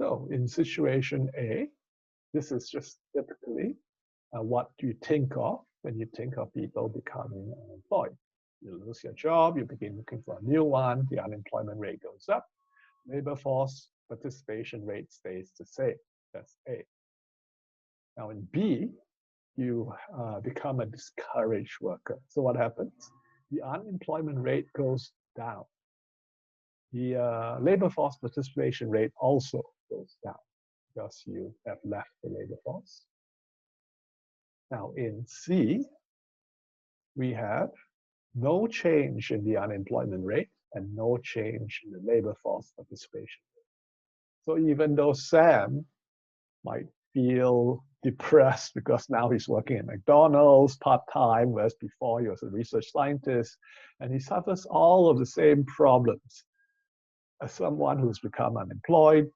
So in situation A, this is just typically what you think of when you think of people becoming unemployed. You lose your job, you begin looking for a new one, the unemployment rate goes up, labor force participation rate stays the same. That's A. Now in B, you become a discouraged worker. So what happens? The unemployment rate goes down. The labor force participation rate also goes down because you have left the labor force. Now in C, we have no change in the unemployment rate and no change in the labor force participation rate. So even though Sam might feel depressed because now he's working at McDonald's part-time, whereas before he was a research scientist, and he suffers all of the same problems as someone who's become unemployed.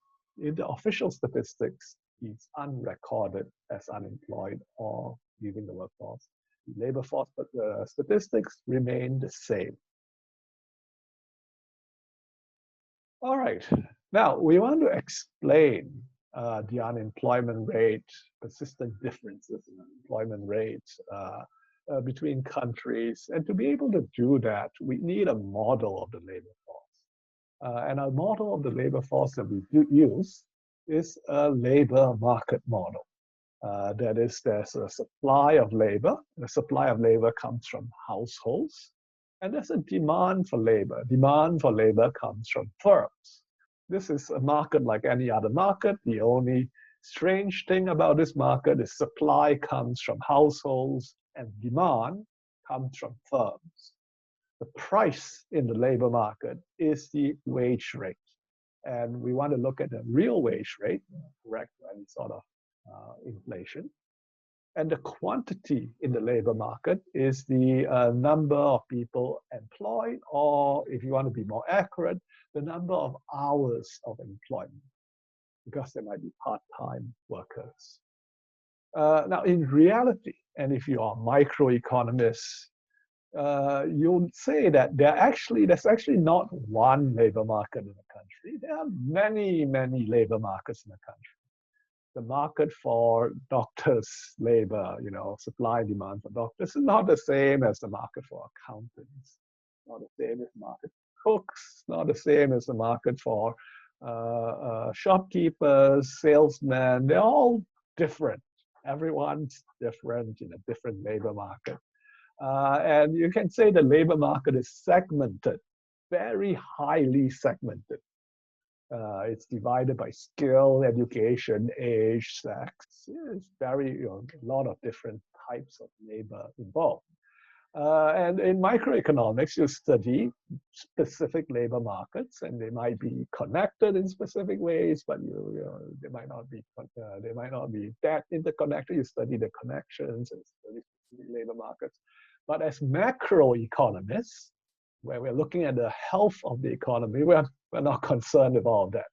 In the official statistics, he's unrecorded as unemployed or leaving the workforce. The labor force, but the statistics remain the same. All right, now we want to explain the unemployment rate, persistent differences in unemployment rates between countries. And to be able to do that, we need a model of the labor force. And our model of the labor force that we use is a labor market model. That is, there's a supply of labor. The supply of labor comes from households. And there's a demand for labor. Demand for labor comes from firms. This is a market like any other market. The only strange thing about this market is supply comes from households and demand comes from firms. The price in the labor market is the wage rate. And we want to look at the real wage rate, correct any sort of inflation. And the quantity in the labor market is the number of people employed, or if you want to be more accurate, the number of hours of employment, because there might be part-time workers. Now, in reality, and if you are microeconomists, you'll say that there's actually not one labor market in the country. There are many, many labor markets in the country. The market for doctors' labor, supply and demand for doctors is not the same as the market for accountants, not the same as the market for cooks, not the same as the market for shopkeepers, salesmen. They're all different. Everyone's different in a different labor market. And you can say the labor market is segmented, very highly segmented. It's divided by skill, education, age, sex. It's very, a lot of different types of labor involved. And in microeconomics, you study specific labor markets, and they might be connected in specific ways, but they might not be that interconnected. You study the connections and study specific labor markets. But as macroeconomists, where we're looking at the health of the economy, we're not concerned with all of that.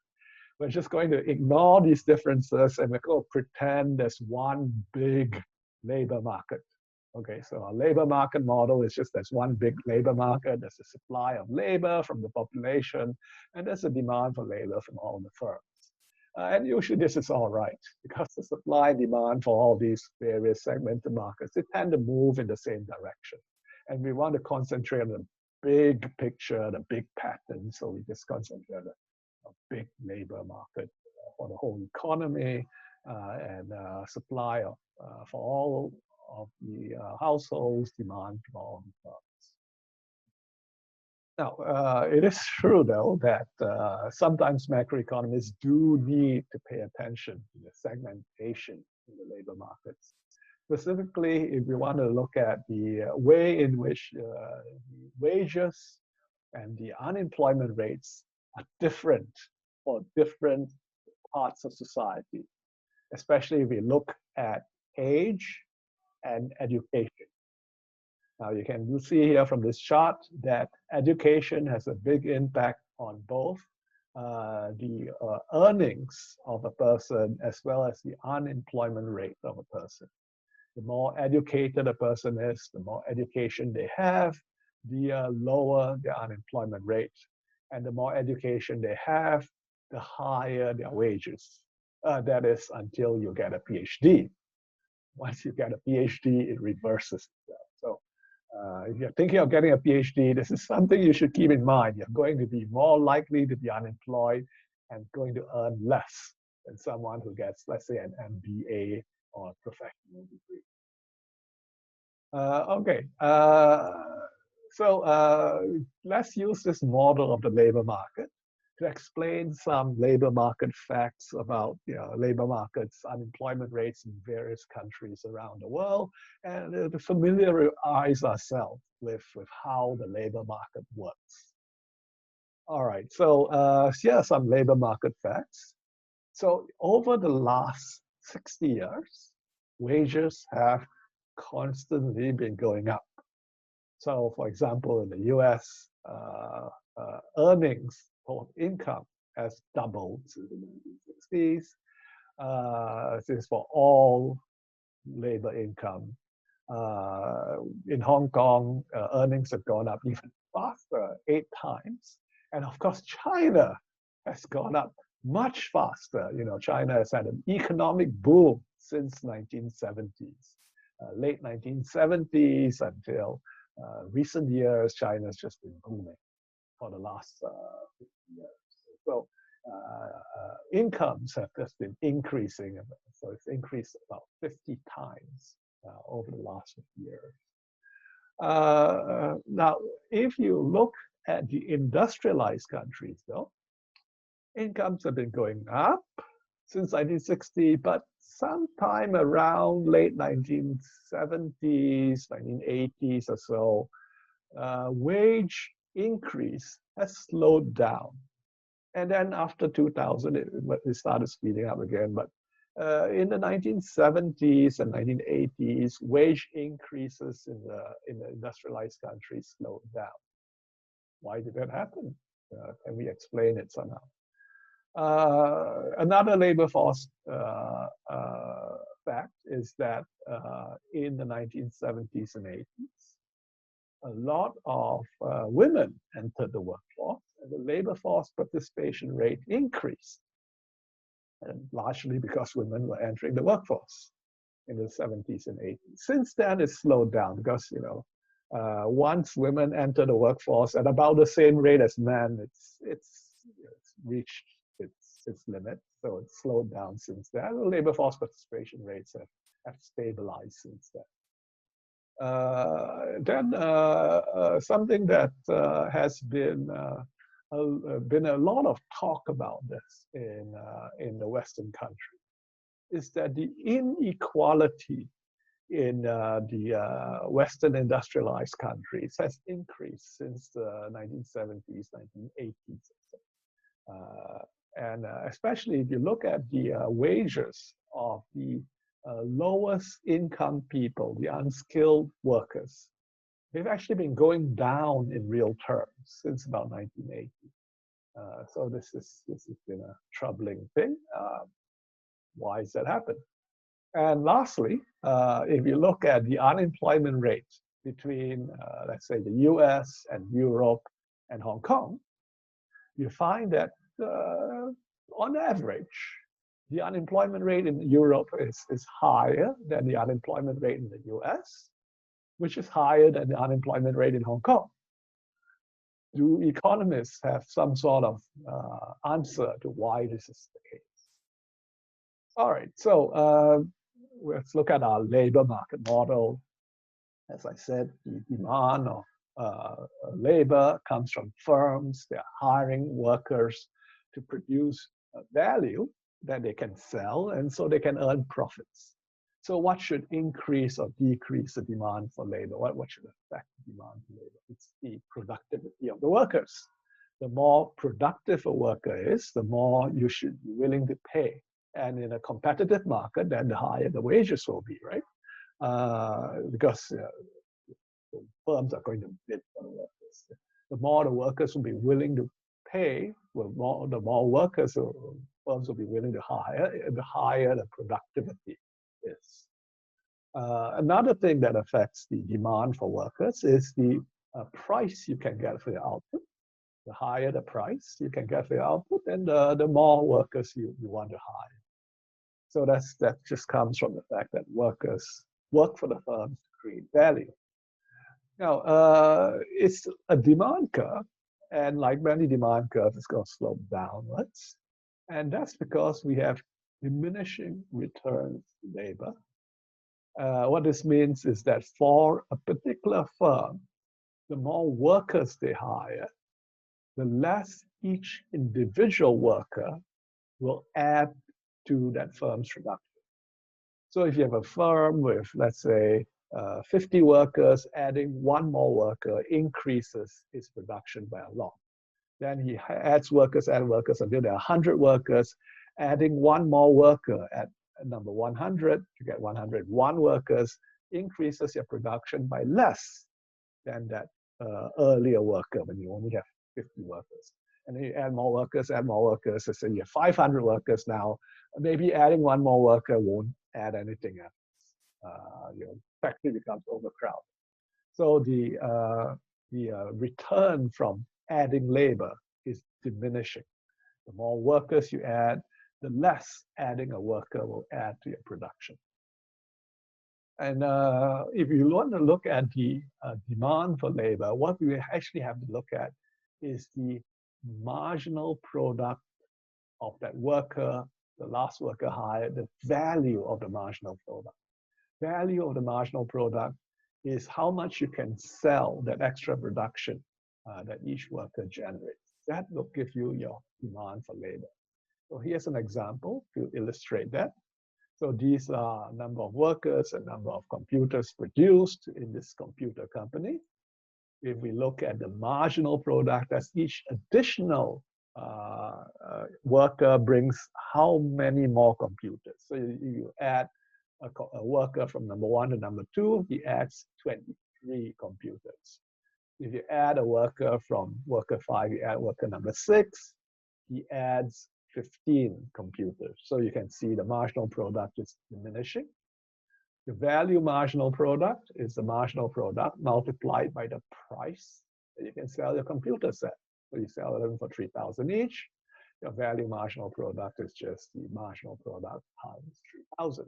We're just going to ignore these differences and we're going to pretend there's one big labor market. Okay, so our labor market model is just there's one big labor market. There's a supply of labor from the population, and there's a demand for labor from all the firms. And usually this is all right, because the supply and demand for all these various segmented markets, they tend to move in the same direction. And we want to concentrate on the big picture, the big pattern. So we just concentrate on a big labor market for the whole economy and supply of, for all of the households, demand from all the firms. Now, it is true, though, that sometimes macroeconomists do need to pay attention to the segmentation in the labor markets. Specifically, if we want to look at the way in which the wages and the unemployment rates are different for different parts of society, especially if we look at age and education. Now, you can see here from this chart that education has a big impact on both the earnings of a person as well as the unemployment rate of a person. The more educated a person is, the more education they have, the lower their unemployment rate. And the more education they have, the higher their wages. That is until you get a PhD. Once you get a PhD, it reverses itself. So if you're thinking of getting a PhD, this is something you should keep in mind. You're going to be more likely to be unemployed and going to earn less than someone who gets, let's say, an MBA or a professional degree. Okay, so let's use this model of the labor market to explain some labor market facts about labor markets, unemployment rates in various countries around the world, and to familiarize ourselves with how the labor market works. All right, so here are some labor market facts. So over the last 60 years, wages have constantly been going up. So for example, in the US, earnings or income has doubled since the 1960s. This is for all labor income. In Hong Kong, earnings have gone up even faster, 8 times. And of course, China has gone up much faster. China has had an economic boom since 1970s, late 1970s until recent years. China's just been booming for the last 50 years. So incomes have just been increasing. So it's increased about 50 times over the last 50 years. Now, if you look at the industrialized countries, though, incomes have been going up since 1960, but sometime around late 1970s, 1980s or so, wage increase has slowed down. And then after 2000, it started speeding up again. But in the 1970s and 1980s, wage increases in the industrialized countries slowed down. Why did that happen? Can we explain it somehow? Another labor force fact is that in the 1970s and 80s, a lot of women entered the workforce, and the labor force participation rate increased, and largely because women were entering the workforce in the 70s and 80s. Since then, it's slowed down because once women enter the workforce at about the same rate as men, it's reached its limit. So it's slowed down since then. The labor force participation rates have stabilized since then. Then something that has been a lot of talk about this in the Western country is that the inequality in the Western industrialized countries has increased since the 1970s, 1980s. And especially if you look at the wages of the lowest income people, the unskilled workers, they've actually been going down in real terms since about 1980. So this has been a troubling thing. Why has that happened? And lastly, if you look at the unemployment rate between, let's say, the US and Europe and Hong Kong, you find that on average, the unemployment rate in Europe is higher than the unemployment rate in the US, which is higher than the unemployment rate in Hong Kong. Do economists have some sort of answer to why this is the case? All right, so let's look at our labor market model. As I said, the demand of labor comes from firms. They're hiring workers to produce value that they can sell, and so they can earn profits. So what should increase or decrease the demand for labor? What should affect the demand for labor? It's the productivity of the workers. The more productive a worker is, the more you should be willing to pay. And in a competitive market, then the higher the wages will be, right? Because the firms are going to bid for the workers. The more the workers will be willing to pay, the more workers firms will be willing to hire, the higher the productivity is. Another thing that affects the demand for workers is the price you can get for your output. The higher the price you can get for your output, and the more workers you want to hire. So that just comes from the fact that workers work for the firms to create value. Now, it's a demand curve, and like many demand curves, it's going to slope downwards. And that's because we have diminishing returns to labor. What this means is that for a particular firm, the more workers they hire, the less each individual worker will add to that firm's production. So if you have a firm with, let's say, 50 workers, adding one more worker increases its production by a lot. Then he adds workers until there are 100 workers. Adding one more worker at number 100, you get 101 workers, increases your production by less than that earlier worker when you only have 50 workers. And then you add more workers, so say you have 500 workers now. Maybe adding one more worker won't add anything else. Your factory becomes overcrowded. So the return from adding labor is diminishing. The more workers you add, the less adding a worker will add to your production. And if you want to look at the demand for labor, what we actually have to look at is the marginal product of that worker, the last worker hired, the value of the marginal product. Value of the marginal product is how much you can sell that extra production that each worker generates. That will give you your demand for labor. So here's an example to illustrate that. So these are number of workers and number of computers produced in this computer company. If we look at the marginal product, that's each additional worker brings how many more computers. So you add a worker from number 1 to number 2, he adds 23 computers. If you add a worker from worker 5, you add worker number 6, he adds 15 computers. So you can see the marginal product is diminishing. The value marginal product is the marginal product multiplied by the price that you can sell your computers at. So you sell them for 3,000 each. Your value marginal product is just the marginal product times 3,000.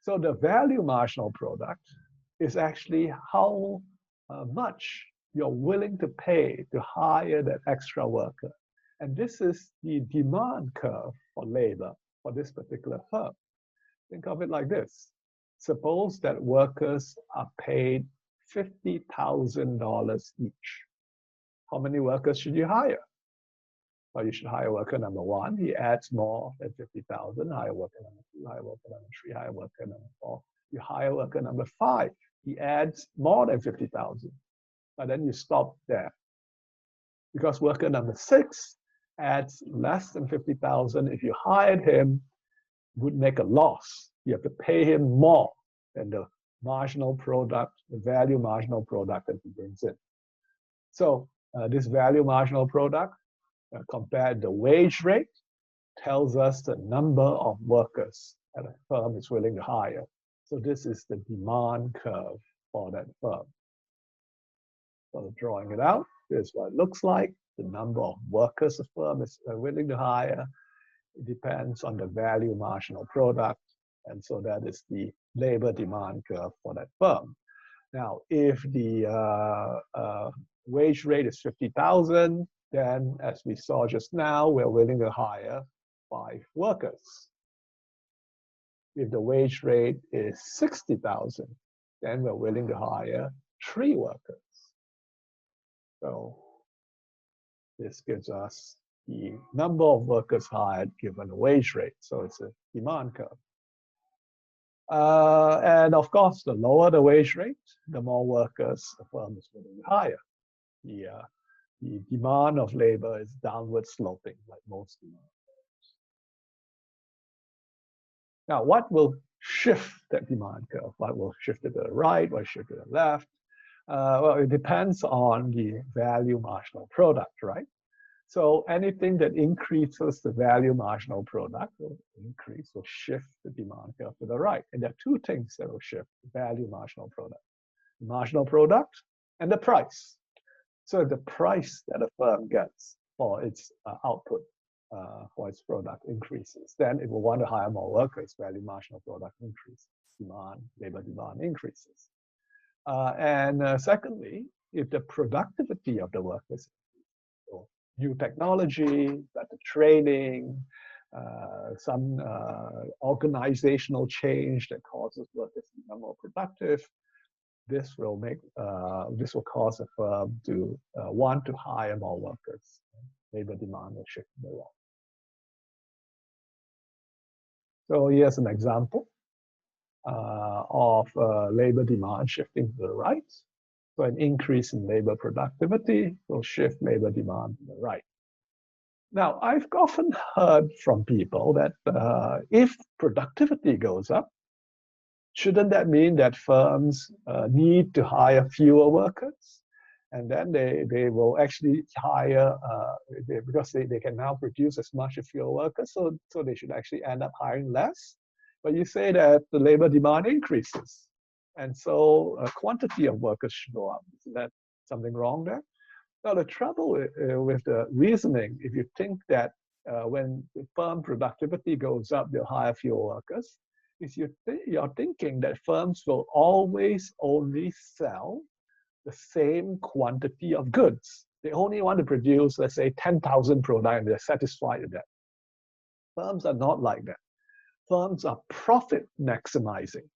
So the value marginal product is actually how much you're willing to pay to hire that extra worker. And this is the demand curve for labor for this particular firm. Think of it like this. Suppose that workers are paid $50,000 each. How many workers should you hire? Well, you should hire worker number 1. He adds more than 50,000. Hire worker number 2, hire worker number 3, hire worker number 4. You hire worker number 5. He adds more than 50,000. But then you stop there. Because worker number 6 adds less than 50,000. If you hired him, would make a loss. You have to pay him more than the marginal product, the value marginal product that he brings in. So this value marginal product compared the wage rate tells us the number of workers that a firm is willing to hire. So this is the demand curve for that firm. So drawing it out, here's what it looks like. The number of workers a firm is willing to hire. It depends on the value marginal product. And so that is the labor demand curve for that firm. Now, if the wage rate is 50,000, then as we saw just now, we're willing to hire 5 workers. If the wage rate is 60,000, then we're willing to hire 3 workers. So this gives us the number of workers hired given the wage rate. So it's a demand curve. And of course, the lower the wage rate, the more workers the firm is willing to hire. The demand of labor is downward sloping, like most demand. Now, what will shift that demand curve? What will shift it to the right? What will shift it to the left? Well, it depends on the value marginal product, right? So anything that increases the value marginal product will shift the demand curve to the right. And there are 2 things that will shift the value marginal product. The marginal product and the price. So the price that a firm gets for its output, for its product increases, then it will want to hire more workers where the marginal product increases, labor demand increases. And secondly, if the productivity of the workers, so new technology, better training, some organizational change that causes workers to become more productive, this will cause a firm to want to hire more workers. Labor demand will shift in the right. So here's an example of labor demand shifting to the right. So an increase in labor productivity will shift labor demand to the right. Now, I've often heard from people that if productivity goes up, shouldn't that mean that firms need to hire fewer workers? And then they will actually hire, because they can now produce as much as fewer workers, so they should actually end up hiring less. But you say that the labor demand increases, and so quantity of workers should go up. Isn't that something wrong there? Now, the trouble with the reasoning, if you think that when firm productivity goes up, they'll hire fewer workers, is you're thinking that firms will always only sell the same quantity of goods. They only want to produce, let's say, 10,000 products, and they're satisfied with that. Firms are not like that. Firms are profit maximizing.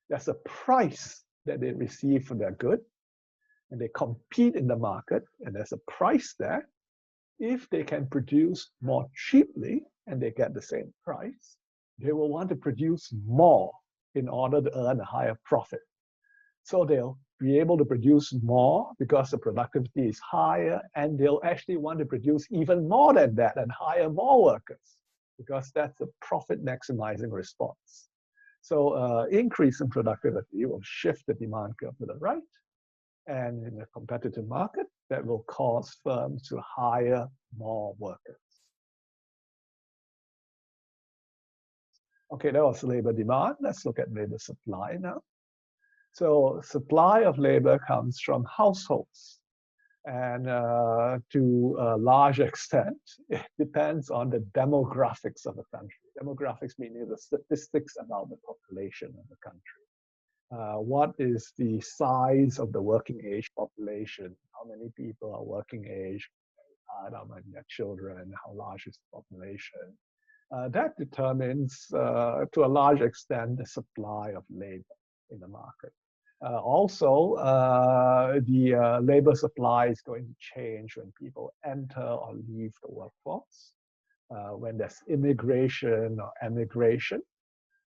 There's a price that they receive for their good, and they compete in the market, and there's a price there. If they can produce more cheaply and they get the same price, they will want to produce more in order to earn a higher profit. So they'll be able to produce more because the productivity is higher, and they'll actually want to produce even more than that and hire more workers because that's a profit maximizing response. So increase in productivity will shift the demand curve to the right, and in a competitive market, that will cause firms to hire more workers. Okay, that was labor demand. Let's look at labor supply now. So supply of labor comes from households. And to a large extent, it depends on the demographics of the country. Demographics meaning the statistics about the population of the country. What is the size of the working age population? How many people are working age? How many are children? How large is the population? That determines, to a large extent, the supply of labor in the market. Also, the labor supply is going to change when people enter or leave the workforce, when there's immigration or emigration.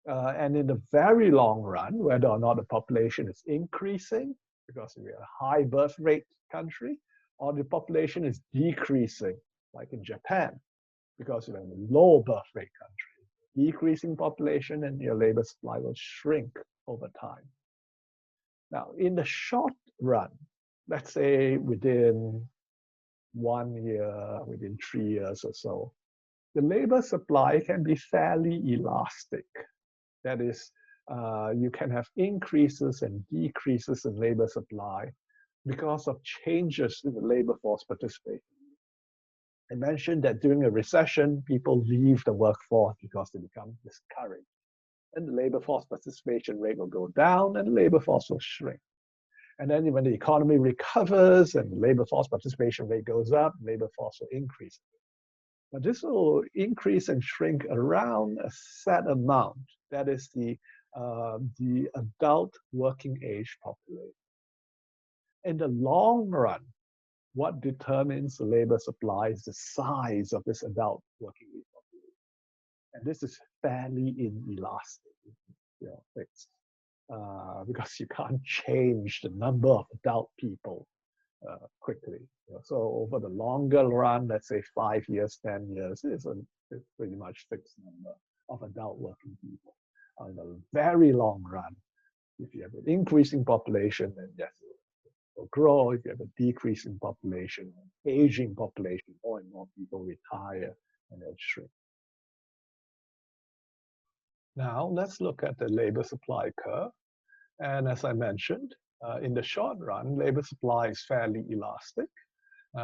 And in the very long run, whether or not the population is increasing, because we're a high birth rate country, or the population is decreasing, like in Japan, because we're a low birth rate country. Decreasing population and your labor supply will shrink over time. Now, in the short run, let's say within 1 year, within 3 years or so, the labor supply can be fairly elastic. That is, you can have increases and decreases in labor supply because of changes in the labor force participation. I mentioned that during a recession, people leave the workforce because they become discouraged. And the labor force participation rate will go down and the labor force will shrink. And then when the economy recovers and the labor force participation rate goes up, labor force will increase. But this will increase and shrink around a set amount. That is the adult working age population. In the long run, what determines the labor supply is the size of this adult working age population. And this is fairly inelastic, fixed, because you can't change the number of adult people quickly. So over the longer run, let's say 5 years, 10 years, it's pretty much fixed number of adult working people. On the very long run, if you have an increasing population, then yes, it will grow. If you have a decreasing population, aging population, more and more people retire and then shrink. Now let's look at the labor supply curve. And as I mentioned, In the short run, labor supply is fairly elastic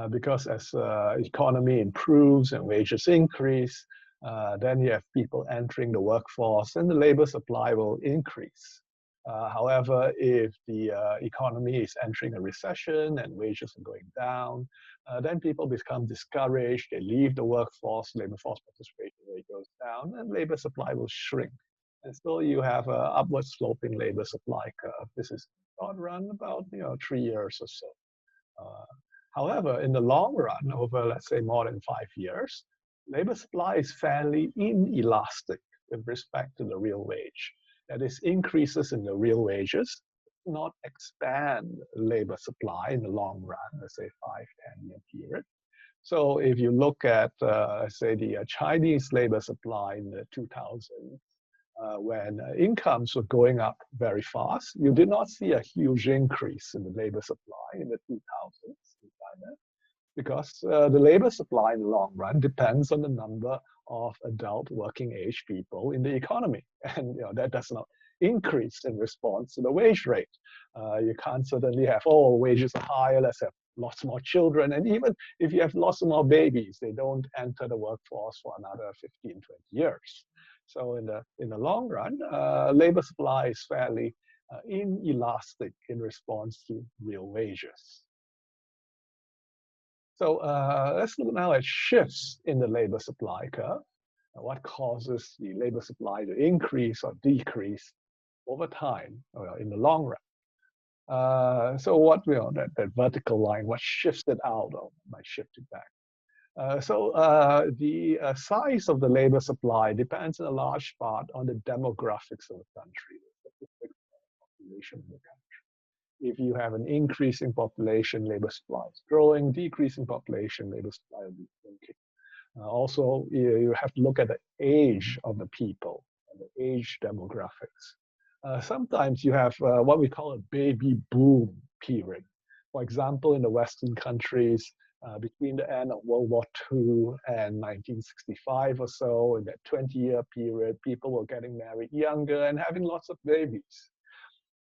because as economy improves and wages increase, then you have people entering the workforce and the labor supply will increase. However, if the economy is entering a recession and wages are going down, then people become discouraged, they leave the workforce, labor force participation rate goes down, and labor supply will shrink. And so you have an upward sloping labor supply curve. This is short run about 3 years or so. Uh, However, in the long run, over let's say more than 5 years, labor supply is fairly inelastic with respect to the real wage. That is, increases in the real wages not expand labor supply in the long run, let's say 5-10 year period. So if you look at, say, the Chinese labor supply in the 2000s, when incomes were going up very fast, you did not see a huge increase in the labor supply in the 2000s in China because the labor supply in the long run depends on the number of adult working age people in the economy. And that does not increase in response to the wage rate. You can't suddenly have, oh, wages are higher, let's have lots more children. And even if you have lots more babies, they don't enter the workforce for another 15, 20 years. So in the long run, labor supply is fairly inelastic in response to real wages. So let's look now at shifts in the labor supply curve. What causes the labor supply to increase or decrease over time in the long run? So what that vertical line, what shifts it out or might shift it back? The size of the labor supply depends in a large part on the demographics of the country, the population of the country. If you have an increasing population, labor supply is growing. Decreasing population, labor supply will be shrinking. Also, you have to look at the age of the people, and the age demographics. Sometimes you have what we call a baby boom period. For example, in the Western countries, between the end of World War II and 1965 or so, in that 20-year period, people were getting married younger and having lots of babies.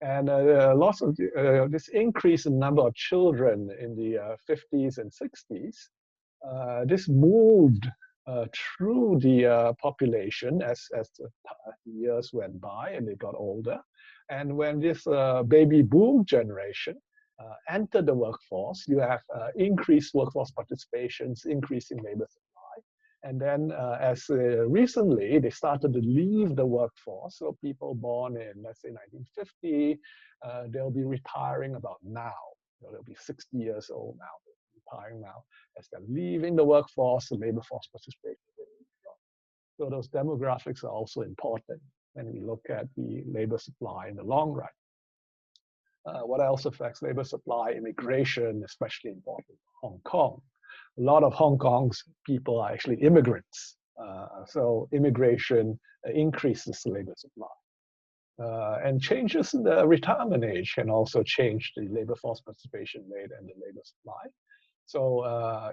And lots of this increase in number of children in the 50s and 60s, this moved through the population as the years went by and they got older. And when this baby boom generation entered the workforce, you have increased workforce participations, increasing labor supply. And then as recently, they started to leave the workforce. So people born in, let's say, 1950, they'll be retiring about now. They'll be 60 years old now, retiring now. As they're leaving the workforce, the labor force participation. So those demographics are also important when we look at the labor supply in the long run. What else affects labor supply? Immigration, especially important in Hong Kong. A lot of Hong Kong's people are actually immigrants. So immigration increases the labor supply. And changes in the retirement age can also change the labor force participation rate and the labor supply. So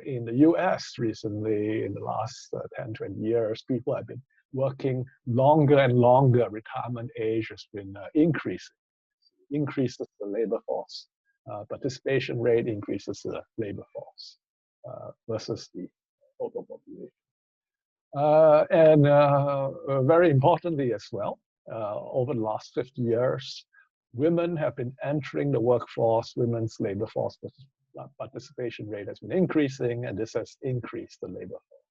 in the US recently, in the last 10, 20 years, people have been working longer and longer. Retirement age has been increasing. Increases the labor force. Participation rate increases the labor force versus the total population. And very importantly as well, over the last 50 years, women have been entering the workforce. Women's labor force participation rate has been increasing, and this has increased the labor force.